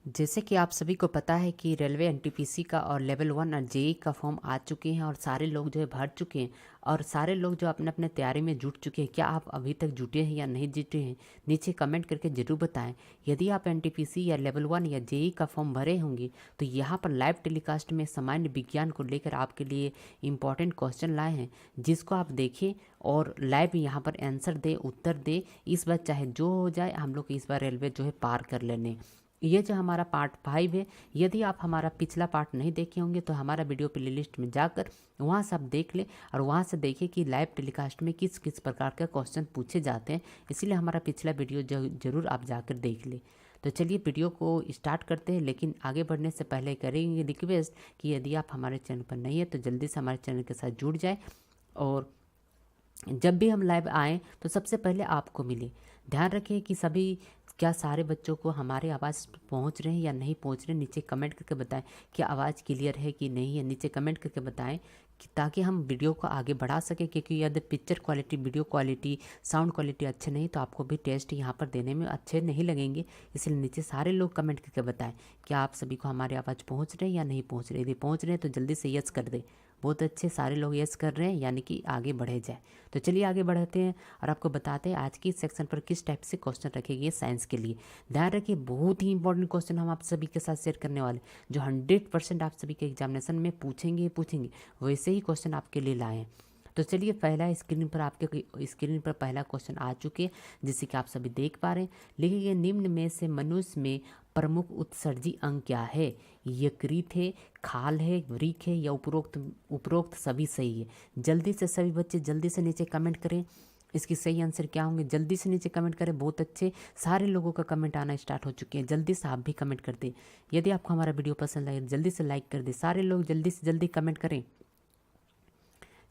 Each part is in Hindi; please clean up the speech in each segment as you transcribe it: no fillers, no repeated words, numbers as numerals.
जैसे कि आप सभी को पता है कि रेलवे एनटीपीसी का और लेवल 1 और जेई का फॉर्म आ चुके हैं और सारे लोग जो है भर चुके हैं और सारे लोग जो अपने अपने तैयारी में जुट चुके हैं। क्या आप अभी तक जुटे हैं या नहीं जुटे हैं, नीचे कमेंट करके ज़रूर बताएं। यदि आप एनटीपीसी या लेवल 1 या जेई का फॉर्म भरे होंगे तो यहाँ पर लाइव टेलीकास्ट में सामान्य विज्ञान को लेकर आपके लिए इंपॉर्टेंट क्वेश्चन लाए हैं, जिसको आप देखें और लाइव यहाँ पर आंसर दे, उत्तर दे। इस बार चाहे जो हो जाए, हम लोग इस बार रेलवे जो है पार कर लेने। ये जो हमारा पार्ट 5 है, यदि आप हमारा पिछला पार्ट नहीं देखे होंगे तो हमारा वीडियो प्लेलिस्ट में जाकर वहाँ से आप देख लें और वहाँ से देखिए कि लाइव टेलीकास्ट में किस किस प्रकार के क्वेश्चन पूछे जाते हैं। इसीलिए हमारा पिछला वीडियो जरूर आप जाकर देख लें। तो चलिए वीडियो को स्टार्ट करते हैं, लेकिन आगे बढ़ने से पहले करेंगे रिक्वेस्ट कि यदि आप हमारे चैनल पर नहीं है तो जल्दी से हमारे चैनल के साथ जुड़ जाए और जब भी हम लाइव आएँ तो सबसे पहले आपको मिले। ध्यान रखें कि सभी क्या सारे बच्चों को हमारे आवाज़ पहुंच रहे हैं या नहीं पहुंच रहे हैं, नीचे कमेंट करके बताएं। कि आवाज़ क्लियर है कि नहीं है, नीचे कमेंट करके बताएं कि ताकि हम वीडियो को आगे बढ़ा सकें। क्योंकि यदि picture quality, video quality, sound quality अच्छे नहीं तो आपको भी टेस्ट यहाँ पर देने में अच्छे नहीं लगेंगे। इसलिए नीचे सारे लोग कमेंट करके बताएं कि आप सभी को हमारी आवाज़ पहुँच रहे हैं या नहीं पहुँच रही। यदि पहुँच रहे हैं तो जल्दी से यस कर दें। बहुत अच्छे, सारे लोग यस कर रहे हैं, यानी कि आगे बढ़े जाए। तो चलिए आगे बढ़ते हैं और आपको बताते हैं आज की इस सेक्शन पर किस टाइप से क्वेश्चन रखे गए साइंस के लिए। ध्यान रखिए, बहुत ही इंपॉर्टेंट क्वेश्चन हम आप सभी के साथ शेयर करने वाले, जो 100% आप सभी के एग्जामिनेशन में पूछेंगे वैसे ही क्वेश्चन आपके लिए लाए हैं। तो चलिए, पहला स्क्रीन पर आपके स्क्रीन पर पहला क्वेश्चन आ चुके हैं, जिसे कि आप सभी देख पा रहे हैं। लिखे गए निम्न में से मनुष्य में प्रमुख उत्सर्जी अंग क्या है? यकृत है, खाल है, वृक्क है या उपरोक्त उपरोक्त सभी सही है। जल्दी से सभी बच्चे जल्दी से नीचे कमेंट करें, इसकी सही आंसर क्या होंगे। जल्दी से नीचे कमेंट करें। बहुत अच्छे, सारे लोगों का कमेंट आना स्टार्ट हो चुके हैं। जल्दी से आप भी कमेंट कर दें। यदि आपको हमारा वीडियो पसंद आए जल्दी से लाइक कर दें। सारे लोग जल्दी से जल्दी कमेंट करें।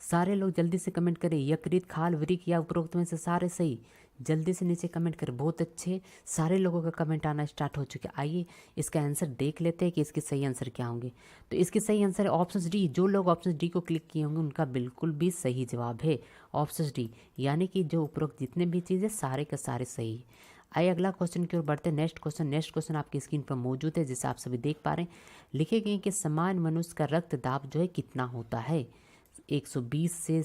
सारे लोग जल्दी से कमेंट करें। यकृत, खाल, वृक्क या उपरोक्त में से सारे सही। जल्दी से नीचे कमेंट करें। बहुत अच्छे, सारे लोगों का कमेंट आना स्टार्ट हो चुके हैं। आइए इसका आंसर देख लेते हैं कि इसके सही आंसर क्या होंगे। तो इसके सही आंसर है ऑप्शन डी। जो लोग ऑप्शन डी को क्लिक किए होंगे उनका बिल्कुल भी सही जवाब है ऑप्शन डी, यानी कि जो उपरोक्त जितने भी चीज़ें सारे के सारे सही है। आइए अगला क्वेश्चन की ओर बढ़ते हैं। नेक्स्ट क्वेश्चन आपकी स्क्रीन पर मौजूद है, जिसे आप सभी देख पा रहे हैं। लिखे गए कि सामान्य मनुष्य का रक्त दाब जो है कितना होता है? 120 से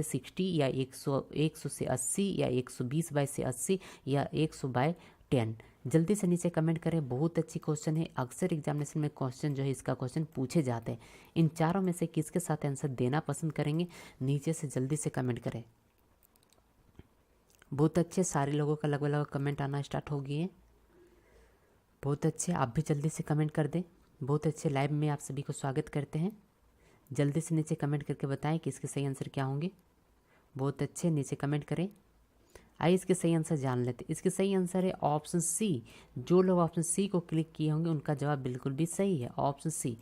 60 या 100 से 80 या 120 से 80 या 100/10। जल्दी से नीचे कमेंट करें। बहुत अच्छी क्वेश्चन है, अक्सर एग्जामिनेशन में क्वेश्चन जो है इसका क्वेश्चन पूछे जाते हैं। इन चारों में से किसके साथ आंसर देना पसंद करेंगे, नीचे से जल्दी से कमेंट करें। बहुत अच्छे, सारे लोगों का लगभग लगभग कमेंट आना स्टार्ट हो गए हैं। बहुत अच्छे, आप भी जल्दी से कमेंट कर दें। बहुत अच्छे, लाइव में आप सभी को स्वागत करते हैं। जल्दी से नीचे कमेंट करके बताएं कि इसके सही आंसर क्या होंगे। बहुत अच्छे, नीचे कमेंट करें। आइए इसके सही आंसर जान लेते हैं। इसके सही आंसर है ऑप्शन सी। जो लोग ऑप्शन सी को क्लिक किए होंगे उनका जवाब बिल्कुल भी सही है, ऑप्शन सी।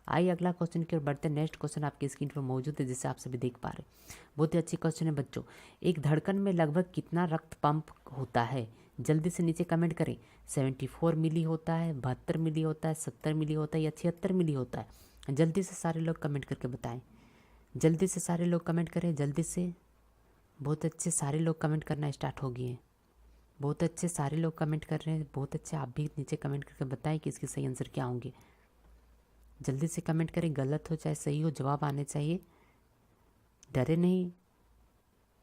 आइए अगला क्वेश्चन की ओर बढ़ते हैं। नेक्स्ट क्वेश्चन आपकी स्क्रीन पर मौजूद है, जिसे आप सभी देख पा रहे हैं। बहुत ही अच्छी क्वेश्चन है बच्चों। एक धड़कन में लगभग कितना रक्त पंप होता है? जल्दी से नीचे कमेंट करें। 74 मिली होता है, 72 मिली होता है, 70 मिली होता है या 76 मिली होता है? जल्दी से सारे लोग कमेंट करके बताएं। जल्दी से सारे लोग कमेंट करें, जल्दी से। बहुत अच्छे, सारे लोग कमेंट करना स्टार्ट हो गए हैं। बहुत अच्छे, सारे लोग कमेंट कर रहे हैं। बहुत अच्छे, आप भी नीचे कमेंट करके बताएं कि इसके सही आंसर क्या होंगे। जल्दी से कमेंट करें, गलत हो चाहे सही हो जवाब आने चाहिए, डरे नहीं।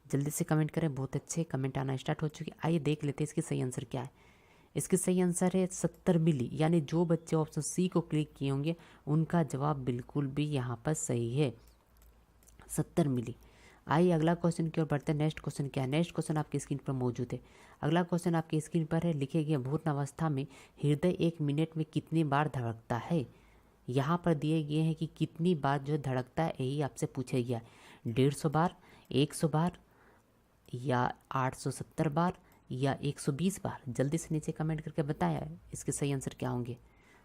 जल्दी से कमेंट करें। बहुत अच्छे, कमेंट आना स्टार्ट हो चुके। आइए देख लेते हैं इसकी सही आंसर क्या है। इसकी सही आंसर है 70 मिली, यानी जो बच्चे ऑप्शन सी को क्लिक किए होंगे उनका जवाब बिल्कुल भी यहाँ पर सही है, 70 मिली। आइए अगला क्वेश्चन की ओर बढ़ते हैं। नेक्स्ट क्वेश्चन क्या है? नेक्स्ट क्वेश्चन आपकी स्क्रीन पर मौजूद है। अगला क्वेश्चन आपकी स्क्रीन पर है। लिखे गए भ्रूण अवस्था में हृदय 1 मिनट में कितनी बार धड़कता है? यहाँ पर दिए गए हैं कि कितनी बार जो धड़कता है, यही आपसे पूछा गया है। 150 बार, 100 बार या 870 बार या 120 बार? जल्दी से नीचे कमेंट करके बताया इसके सही आंसर क्या होंगे।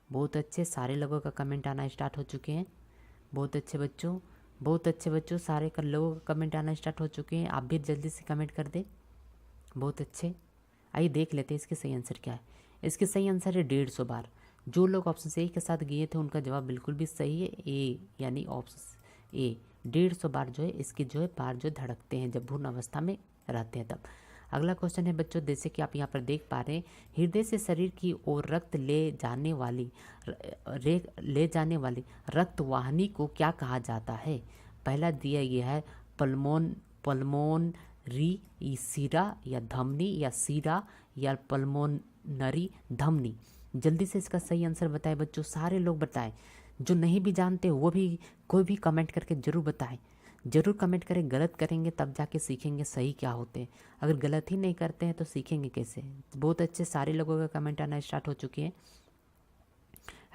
बहुत अच्छे, सारे लोगों का कमेंट आना स्टार्ट हो चुके हैं। बहुत अच्छे बच्चों, बहुत अच्छे बच्चों, सारे लोगों का कमेंट आना स्टार्ट हो चुके हैं। आप भी जल्दी से कमेंट कर दें। बहुत अच्छे, आइए देख लेते हैं इसके सही आंसर क्या है। इसके सही आंसर है 150 बार। जो लोग ऑप्शन ए के साथ गए थे उनका जवाब बिल्कुल भी सही है, ए, यानी ऑप्शन ए। 150 बार जो है इसके जो है बार जो धड़कते हैं जब भ्रूण अवस्था में रहते हैं तब। अगला क्वेश्चन है बच्चों, जैसे कि आप यहाँ पर देख पा रहे हैं, हृदय से शरीर की ओर रक्त ले जाने वाली रक्त वाहिनी को क्या कहा जाता है? पहला दिया गया है पल्मोनरी सिरा या धमनी या सिरा या पल्मोनरी धमनी। जल्दी से इसका सही आंसर बताएं बच्चों, सारे लोग बताएं। जो नहीं भी जानते वो भी कोई भी कमेंट करके जरूर बताएं, जरूर कमेंट करें। गलत करेंगे तब जाके सीखेंगे सही क्या होते हैं, अगर गलत ही नहीं करते हैं तो सीखेंगे कैसे। बहुत अच्छे सारे लोगों का कमेंट आना स्टार्ट हो चुके हैं।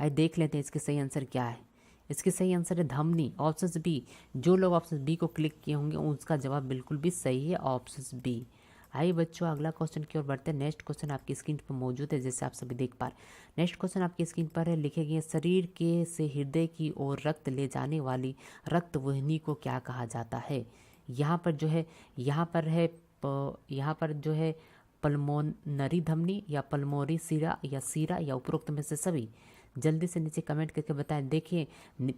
आइए देख लेते हैं इसके सही आंसर क्या है। इसके सही आंसर है धमनी, ऑप्शन बी। जो लोग ऑप्शन बी को क्लिक किए होंगे उसका जवाब बिल्कुल भी सही है, ऑप्शन बी। आइए बच्चों अगला क्वेश्चन की ओर बढ़ते हैं। नेक्स्ट क्वेश्चन आपकी स्क्रीन पर मौजूद है, जैसे आप सभी देख पा रहे हैं। नेक्स्ट क्वेश्चन आपकी स्क्रीन पर है, लिखे गए शरीर के से हृदय की ओर रक्त ले जाने वाली रक्त वाहिनी को क्या कहा जाता है? यहाँ पर जो है पल्मोनरी धमनी या पल्मोनरी सिरा या उपरोक्त में से सभी। जल्दी से नीचे कमेंट करके बताएं। देखिए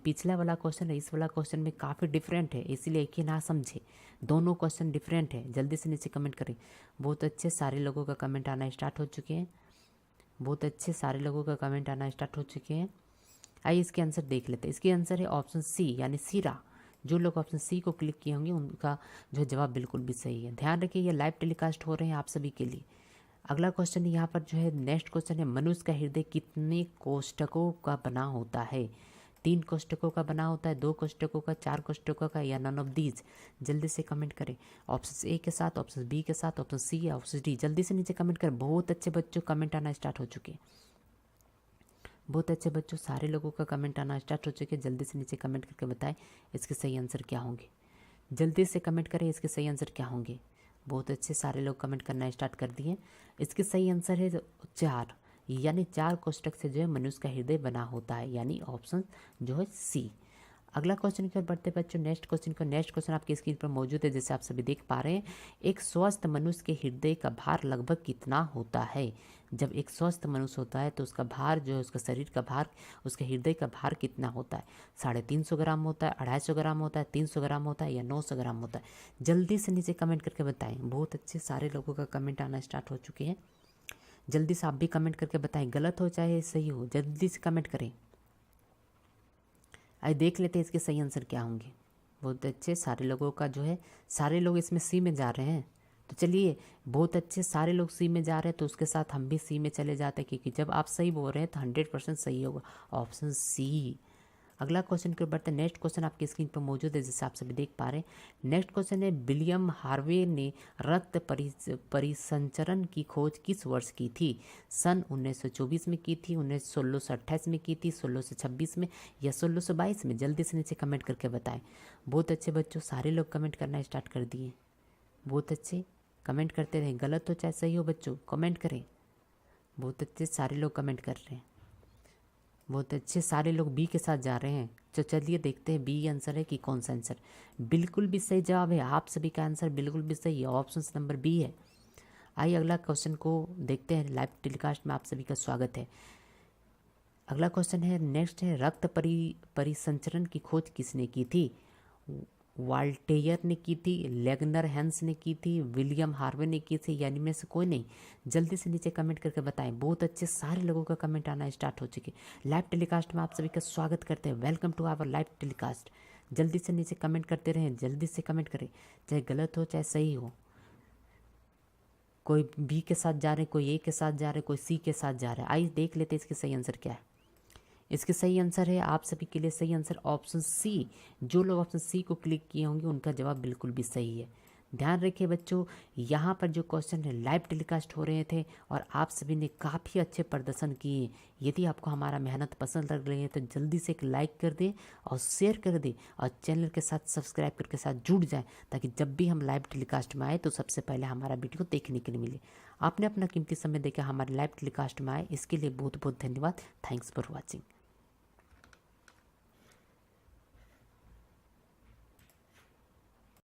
पिछला वाला क्वेश्चन है, इस वाला क्वेश्चन में काफ़ी डिफरेंट है, इसलिए एक ही ना समझे, दोनों क्वेश्चन डिफरेंट है। जल्दी से नीचे कमेंट करें। बहुत अच्छे सारे लोगों का कमेंट आना स्टार्ट हो चुके हैं, बहुत अच्छे सारे लोगों का कमेंट आना स्टार्ट हो चुके हैं। आइए इसके आंसर देख लेते हैं। इसके आंसर है ऑप्शन सी यानी सिरा। जो लोग ऑप्शन सी को क्लिक किए होंगे उनका जो जवाब बिल्कुल भी सही है। ध्यान रखिए ये लाइव टेलीकास्ट हो रहे हैं आप सभी के लिए। अगला क्वेश्चन यहाँ पर जो है नेक्स्ट क्वेश्चन है, मनुष्य का हृदय कितने कोष्ठकों का बना होता है? 3 कोष्ठकों का बना होता है, 2 कोष्ठकों का, 4 कोष्ठकों का या नन ऑफ दीज? जल्दी से कमेंट करें ऑप्शन ए के साथ, ऑप्शन बी के साथ, ऑप्शन सी या ऑप्शन डी। जल्दी से नीचे कमेंट करें। बहुत अच्छे बच्चों कमेंट आना स्टार्ट हो चुके हैं, बहुत अच्छे बच्चों सारे लोगों का कमेंट आना स्टार्ट हो चुके हैं। जल्दी से नीचे कमेंट करके बताएं इसके सही आंसर क्या होंगे। जल्दी से कमेंट करें इसके सही आंसर क्या होंगे। बहुत अच्छे सारे लोग कमेंट करना स्टार्ट कर दिए। इसके सही आंसर है 4 यानी 4 कोष्ठक से जो है मनुष्य का हृदय बना होता है, यानी ऑप्शन जो है सी। अगला क्वेश्चन की ओर बढ़ते बच्चों। नेक्स्ट क्वेश्चन आपकी स्क्रीन पर मौजूद है, जैसे आप सभी देख पा रहे हैं। एक स्वस्थ मनुष्य के हृदय का भार लगभग कितना होता है? जब एक स्वस्थ मनुष्य होता है तो उसका भार जो है, उसका शरीर का भार, उसके हृदय का भार कितना होता है? 350 ग्राम होता है, 250 ग्राम होता है, 300 ग्राम होता है या 900 ग्राम होता है? जल्दी से नीचे कमेंट करके बताएं। बहुत अच्छे सारे लोगों का कमेंट आना स्टार्ट हो चुके हैं। जल्दी से आप भी कमेंट करके बताएं, गलत हो चाहे सही हो, जल्दी से कमेंट करें। आइए देख लेते हैं इसके सही आंसर क्या होंगे। बहुत अच्छे सारे लोगों का जो है, सारे लोग इसमें सी में जा रहे हैं, तो चलिए बहुत अच्छे सारे लोग सी में जा रहे हैं तो उसके साथ हम भी सी में चले जाते हैं, क्योंकि जब आप सही बोल रहे हैं तो 100% सही होगा, ऑप्शन सी। अगला क्वेश्चन के बढ़ते हैं। नेक्स्ट क्वेश्चन आपकी स्क्रीन पर मौजूद है, जैसे आप सभी देख पा रहे हैं। नेक्स्ट क्वेश्चन है, विलियम हार्वे ने रक्त परिसंचरण की खोज किस वर्ष की थी? सन 1924 में की थी, 1628 में की थी, 1626 में या 1622 में? जल्दी से नीचे कमेंट करके बताएं। बहुत अच्छे बच्चों सारे लोग कमेंट करना स्टार्ट कर दिए, बहुत अच्छे कमेंट करते रहें, गलत हो चाहे सही हो बच्चों कमेंट करें। बहुत अच्छे सारे लोग कमेंट कर रहे हैं, बहुत अच्छे सारे लोग बी के साथ जा रहे हैं। तो चलिए देखते हैं बी आंसर है कि कौन सा आंसर। बिल्कुल भी सही जवाब है, आप सभी का आंसर बिल्कुल भी सही है, ऑप्शन नंबर बी है। आइए अगला क्वेश्चन को देखते हैं। लाइव टेलीकास्ट में आप सभी का स्वागत है। अगला क्वेश्चन है, नेक्स्ट है, रक्त परिसंचरण की खोज किसने की थी? वाल्टेयर ने की थी, लेगनर हैंस ने की थी, विलियम हार्वे ने की थी, यानी में से कोई नहीं? जल्दी से नीचे कमेंट करके बताएं। बहुत अच्छे सारे लोगों का कमेंट आना स्टार्ट हो चुके। लाइव टेलीकास्ट में आप सभी का स्वागत करते हैं, welcome to our live telecast. जल्दी से नीचे कमेंट करते रहें, जल्दी से कमेंट करें, चाहे गलत हो चाहे सही हो। कोई बी के साथ जा रहे, कोई ए के साथ जा रहे, कोई सी के साथ जा रहे हैं। आइए देख लेते हैं इसके सही आंसर क्या है। इसके सही आंसर है आप सभी के लिए सही आंसर ऑप्शन सी। जो लोग ऑप्शन सी को क्लिक किए होंगे उनका जवाब बिल्कुल भी सही है। ध्यान रखिए बच्चों, यहाँ पर जो क्वेश्चन है लाइव टेलीकास्ट हो रहे थे और आप सभी ने काफ़ी अच्छे प्रदर्शन किए। यदि आपको हमारा मेहनत पसंद लग रही है तो जल्दी से एक लाइक कर दें और शेयर कर दें और चैनल के साथ सब्सक्राइब करके साथ जुड़ जाएं, ताकि जब भी हम लाइव टेलीकास्ट में आए तो सबसे पहले हमारा वीडियो देखने के लिए मिले। आपने अपना कीमती समय देकर हमारे लाइव टेलीकास्ट में आए, इसके लिए बहुत बहुत धन्यवाद। Thanks for watching.